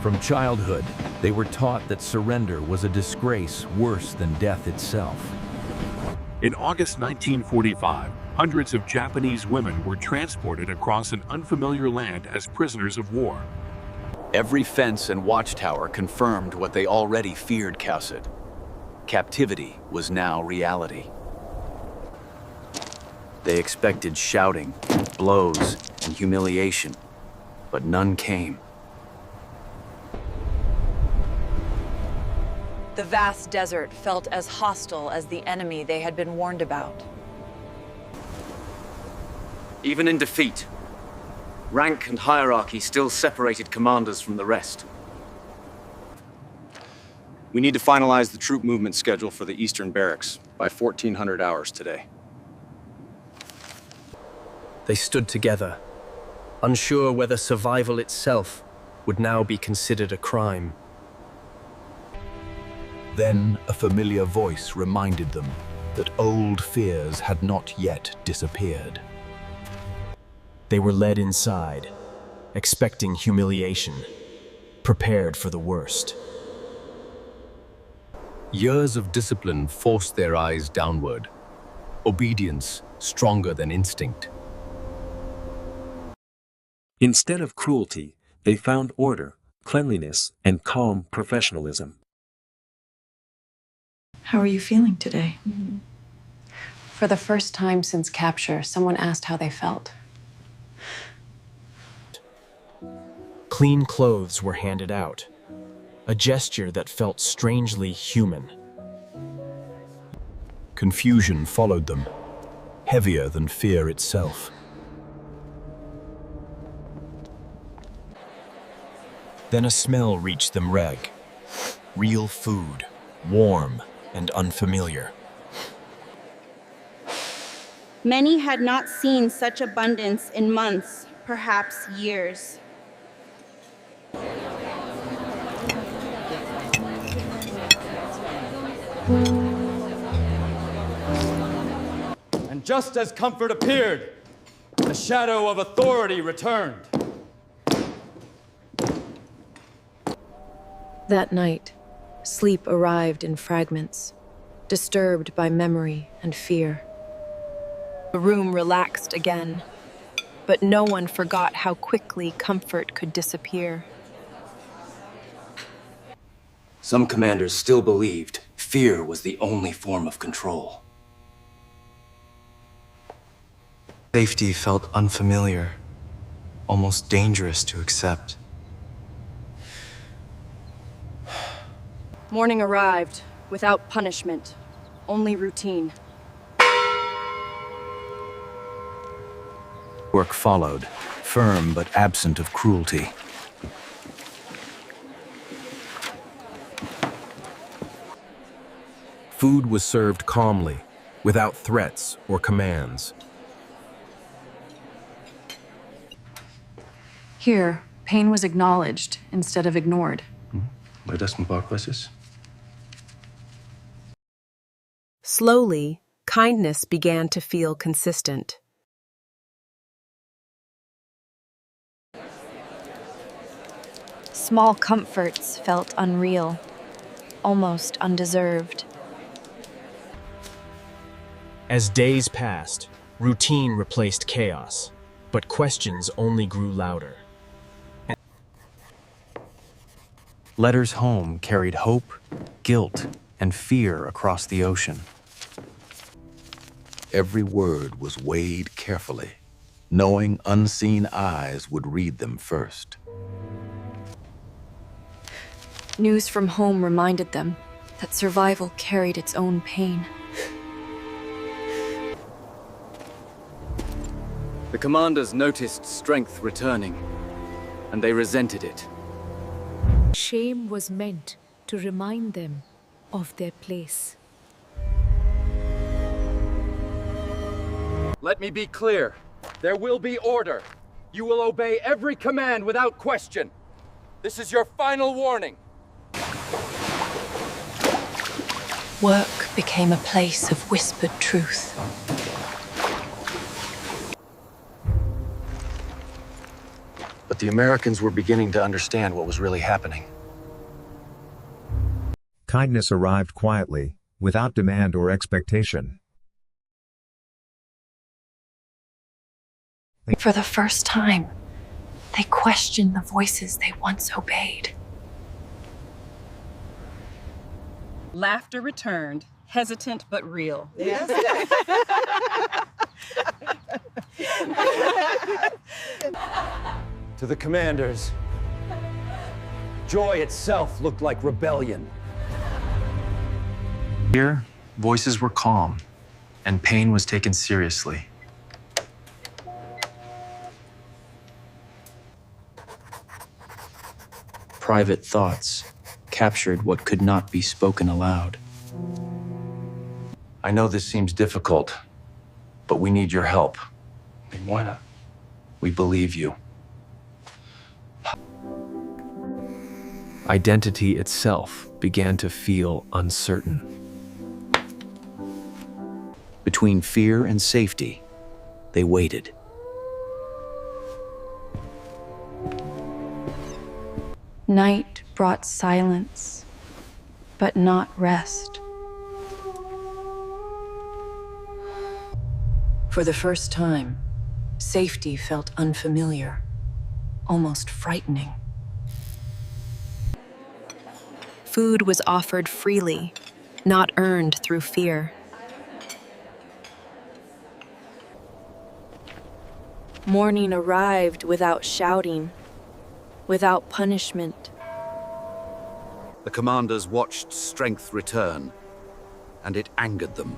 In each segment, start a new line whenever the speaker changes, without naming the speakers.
From childhood, they were taught that surrender was a disgrace worse than death itself.
In August 1945, hundreds of Japanese women were transported across an unfamiliar land as prisoners of war.
Every fence and watchtower confirmed what they already feared, Kauset. Captivity was now reality. They expected shouting, blows, and humiliation, but none came.
The vast desert felt as hostile as the enemy they had been warned about.
Even in defeat, rank and hierarchy still separated commanders from the rest.
We need to finalize the troop movement schedule for the Eastern Barracks by 1400 hours today.
They stood together, unsure whether survival itself would now be considered a crime.
Then a familiar voice reminded them that old fears had not yet disappeared.
They were led inside, expecting humiliation, prepared for the worst.
Years of discipline forced their eyes downward, obedience stronger than instinct.
Instead of cruelty, they found order, cleanliness, and calm professionalism.
How are you feeling today?
For the first time since capture, someone asked how they felt.
Clean clothes were handed out, a gesture that felt strangely human.
Confusion followed them, heavier than fear itself.
Then a smell reached them, Reg. Real food, warm and unfamiliar.
Many had not seen such abundance in months, perhaps years.
And just as comfort appeared, the shadow of authority returned.
That night, sleep arrived in fragments, disturbed by memory and fear.
The room relaxed again, but no one forgot how quickly comfort could disappear.
Some commanders still believed fear was the only form of control.
Safety felt unfamiliar, almost dangerous to accept.
Morning arrived, without punishment, only routine.
Work followed, firm but absent of cruelty. Food was served calmly, without threats or commands.
Here, pain was acknowledged instead of ignored.
Bei dessen Parkplatz?
Slowly, kindness began to feel consistent. Small comforts felt unreal, almost undeserved.
As days passed, routine replaced chaos, but questions only grew louder.
Letters home carried hope, guilt, and fear across the ocean.
Every word was weighed carefully, knowing unseen eyes would read them first.
News from home reminded them that survival carried its own pain.
The commanders noticed strength returning, and they resented it.
Shame was meant to remind them of their place.
Let me be clear. There will be order. You will obey every command without question. This is your final warning.
Work became a place of whispered truth.
A
But the Americans were beginning to understand what was really happening.
Kindness arrived quietly, without demand or expectation.
For the first time, they questioned the voices they once obeyed.
Laughter returned, hesitant but real.
Yes.
To the commanders, joy itself looked like rebellion.
Here, voices were calm, and pain was taken seriously.
Private thoughts captured what could not be spoken aloud. I know this seems difficult, but we need your help. Why not? We believe you.
Identity itself began to feel uncertain.
Between fear and safety, they waited.
Night brought silence, but not rest. For the first time, safety felt unfamiliar, almost frightening.
Food was offered freely, not earned through fear.
Morning arrived without shouting, without punishment.
The commanders watched strength return, and it angered them.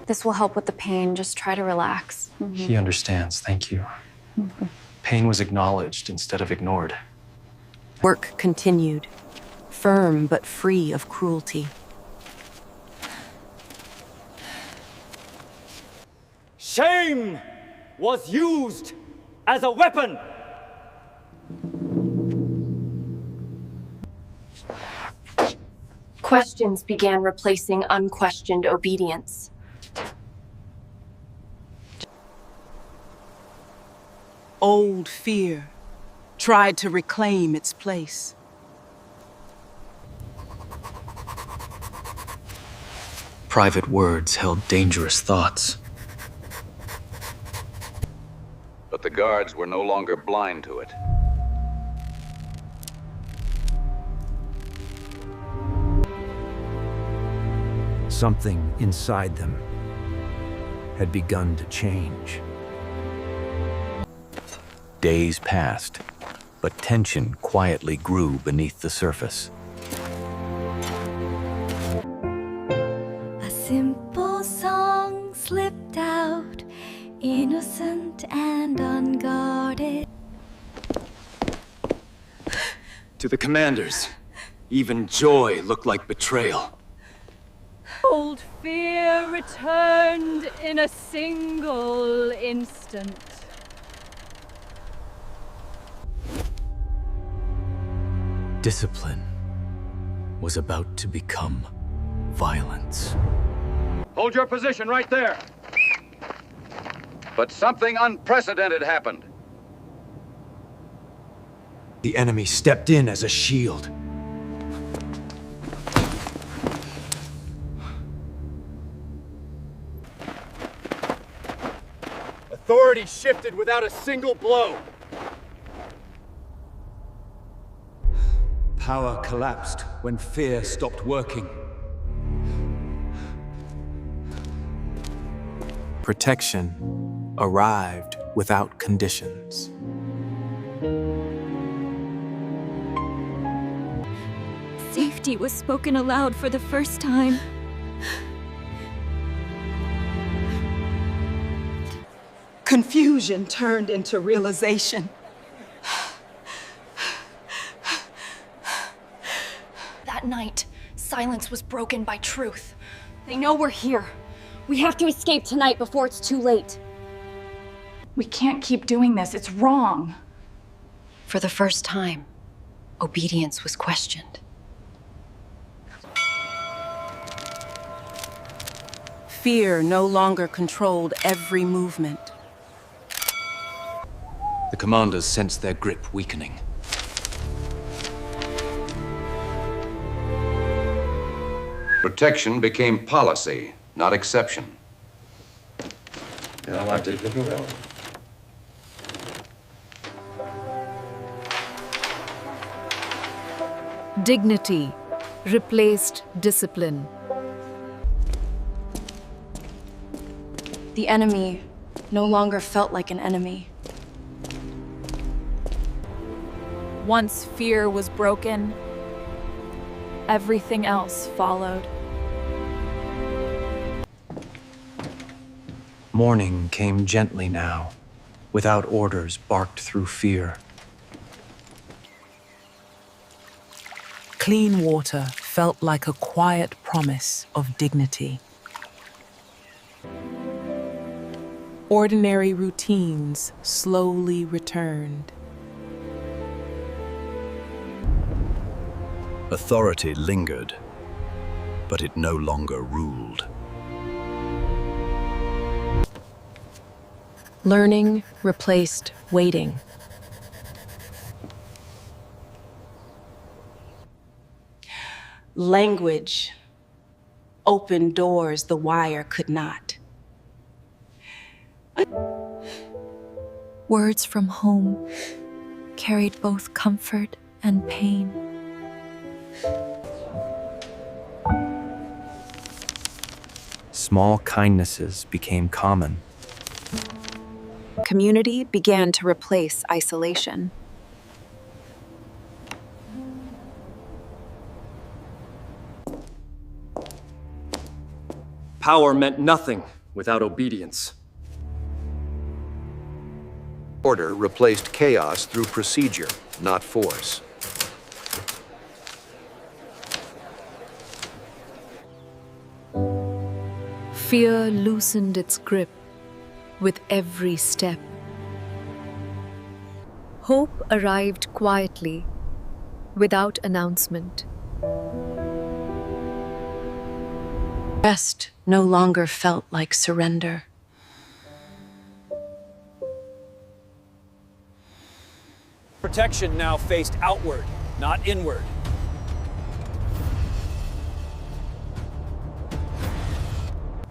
This will help with the pain. Just try to relax.
He understands, thank you. Pain was acknowledged instead of ignored.
Work continued, firm but free of cruelty.
Shame was used as a weapon.
Questions began replacing unquestioned obedience.
Old fear tried to reclaim its place.
Private words held dangerous thoughts.
But the guards were no longer blind to it.
Something inside them had begun to change.
Days passed, but tension quietly grew beneath the surface.
A simple song slipped out, innocent and unguarded.
To the commanders, even joy looked like betrayal.
Old fear returned in a single instant.
Discipline was about to become violence.
Hold your position right there. But something unprecedented happened.
The enemy stepped in as a shield. Authority shifted without a single blow. Power collapsed when fear stopped working.
Protection arrived without conditions.
Safety was spoken aloud for the first time.
Confusion turned into realization.
That night, silence was broken by truth. They know we're here. We have to escape tonight before it's too late.
We can't keep doing this. It's wrong.
For the first time, obedience was questioned.
Fear no longer controlled every movement.
The commanders sensed their grip weakening.
Protection became policy, not exception.
Dignity replaced discipline.
The enemy no longer felt like an enemy.
Once fear was broken, everything else followed.
Morning came gently now, without orders barked through fear.
Clean water felt like a quiet promise of dignity. Ordinary routines slowly returned.
Authority lingered, but it no longer ruled.
Learning replaced waiting.
Language opened doors the wire could not.
Words from home carried both comfort and pain.
Small kindnesses became common.
Community began to replace isolation.
Power meant nothing without obedience.
Order replaced chaos through procedure, not force.
Fear loosened its grip with every step. Hope arrived quietly, without announcement.
Rest no longer felt like surrender.
Protection now faced outward, not inward.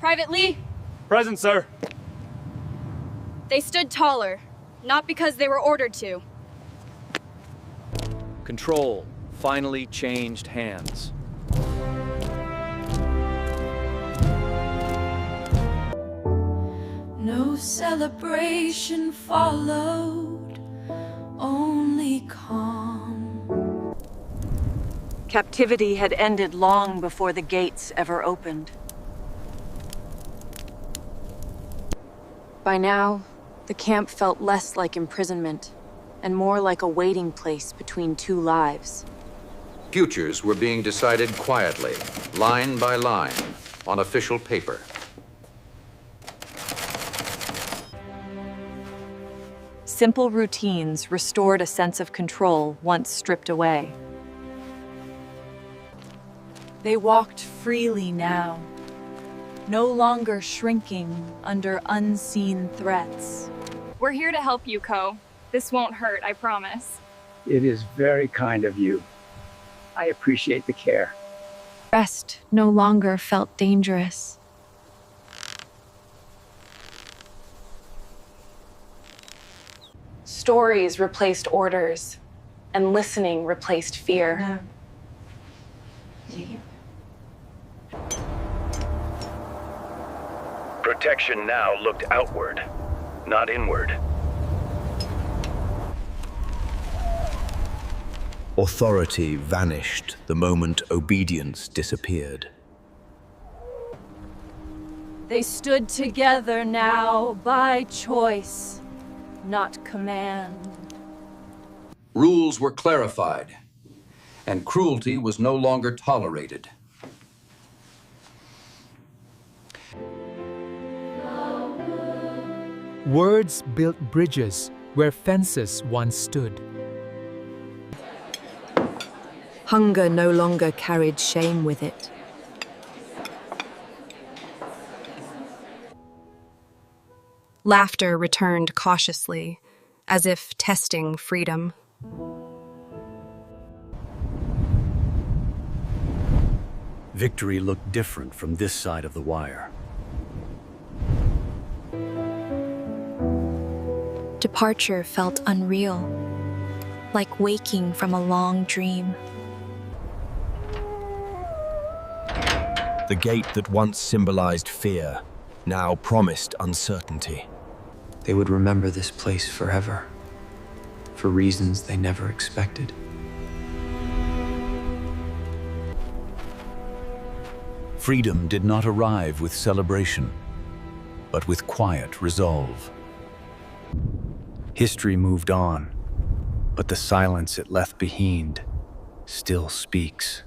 Private Lee,
Present, sir.
they stood taller, not because they were ordered to.
Control finally changed hands.
No celebration followed, only calm.
Captivity had ended long before the gates ever opened. By now, the camp felt less like imprisonment and more like a waiting place between two lives.
Futures were being decided quietly, line by line, on official paper.
Simple routines restored a sense of control once stripped away. They walked freely now, no longer shrinking under unseen threats.
We're here to help you, Co. This won't hurt, I promise.
It is very kind of you. I appreciate the care.
Rest no longer felt dangerous. Stories replaced orders, and listening replaced fear.
Protection now looked outward, not inward.
Authority vanished the moment obedience disappeared.
They stood together now by choice, not command.
Rules were clarified, and cruelty was no longer tolerated.
Words built bridges where fences once stood.
Hunger no longer carried shame with it. Laughter returned cautiously, as if testing freedom.
Victory looked different from this side of the wire.
Departure felt unreal, like waking from a long dream.
The gate that once symbolized fear now promised uncertainty.
They would remember this place forever, for reasons they never expected.
Freedom did not arrive with celebration, but with quiet resolve.
History moved on, but the silence it left behind still speaks.